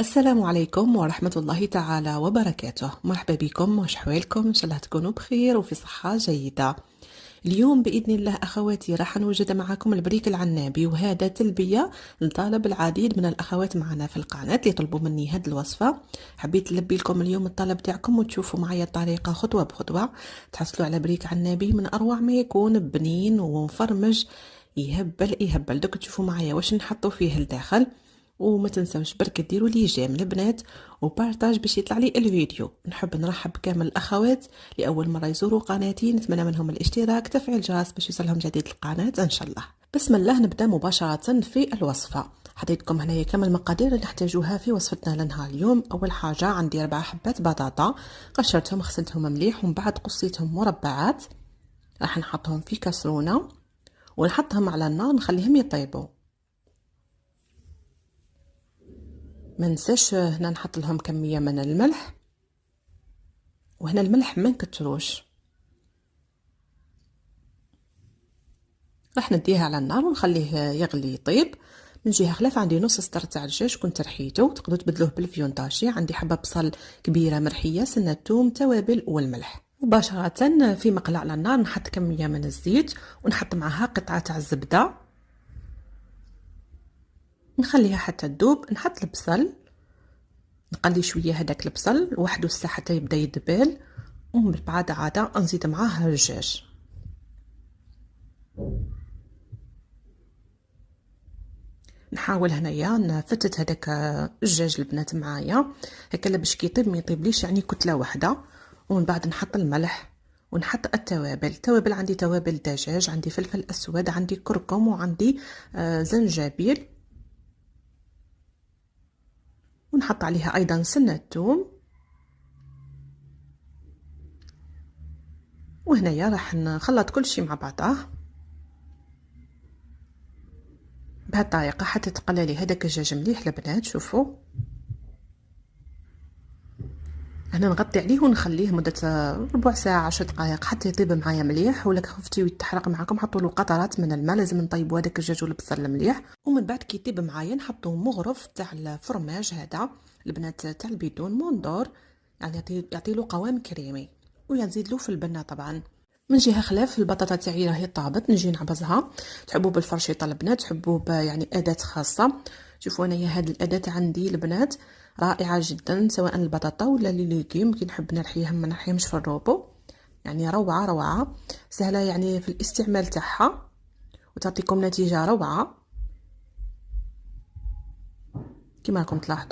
السلام عليكم ورحمة الله تعالى وبركاته. مرحبا بكم، وش حوالكم؟ إن شاء الله تكونوا بخير وفي صحة جيدة. اليوم بإذن الله أخواتي راح نوجد معكم البريك العنابي، وهذا تلبية لطلب العديد من الأخوات معنا في القناة اللي طلبوا مني هذه الوصفة. حبيت نلبي لكم اليوم الطلب تاعكم وتشوفوا معايا الطريقة خطوة بخطوة، تحصلوا على بريك عنابي من أروع ما يكون، بنين ومفرمج يهبل. دوك تشوفوا معايا واش نحطوا فيه لداخل، وما تنسوش برك ديروا لي جيم البنات وبارطاج باش يطلع لي الفيديو. نحب نرحب كامل الاخوات لاول مره يزوروا قناتي، نتمنى منهم الاشتراك تفعيل الجرس باش يوصلهم جديد القناه ان شاء الله. بسم الله، نبدا مباشره في الوصفه. حطيتكم هنايا كامل المقادير اللي نحتاجوها في وصفتنا لنهار اليوم. اول حاجه عندي 4 حبات بطاطا، قشرتهم غسلتهم مليح ومن بعد قصيتهم مربعات. راح نحطهم في كاسرونه ونحطهم على النار نخليهم يطيبوا. ما ننساش هنا نحط لهم كميه من الملح، وهنا الملح ما نكتروش. راح نديه على النار ونخليه يغلي يطيب. من جهه خلاف عندي نص سطر تاع الدجاج كنت رحيته، تقدروا تبدلوه بالفيونتاشي. عندي حبه بصل كبيره مرحيه، سنه ثوم، توابل والملح. مباشره في مقله على النار نحط كميه من الزيت ونحط معها قطعه تاع الزبده، نخليها حتى تذوب. نحط البصل، نقلي شويه هذاك البصل وحده الساعه حتى يبدا يدبل، ومن بعد عاده نزيد معاه الدجاج. نحاول هنايا نفتت هذاك الدجاج البنات معايا هكا باش كيطيب ما يطيبليش يعني كتله واحده. ومن بعد نحط الملح ونحط التوابل عندي توابل دجاج، عندي فلفل اسود، عندي كركم، وعندي زنجبيل، ونحط عليها ايضا سنه ثوم. وهنايا راح نخلط كل شيء مع بعضه بهالطريقه حتى تقللي هذاك الدجاج مليح البنات. شوفوا انا نغطي عليه ونخليه مده ربع ساعه 10 دقائق حتى يطيب معايا مليح. ولا خفتي يتحرق معكم حطوا له قطرات من الماء، لازم نطيبوا هذاك الدجاج والبصل مليح. ومن بعد كي يطيب معايا نحطوا مغرف تاع الفرماج هذا البنات تاع البيدون موندور، يعني يعطي له قوام كريمي، ونزيد له في البنه طبعا. من جهه خلاف البطاطا تاعي راهي طابت، نجي نعبزها. تحبوا بالفرشيطه البنات، تحبوا يعني اداه خاصه. شوفوا انايا هذه الاداه عندي البنات رائعه جدا، سواء البطاطا ولا لي ليغيوم كي نحب نرحيهم ما نرحيهمش في الروبو. يعني روعه سهله يعني في الاستعمال تاعها، وتعطيكم نتيجه روعه كما راكم تلاحظوا.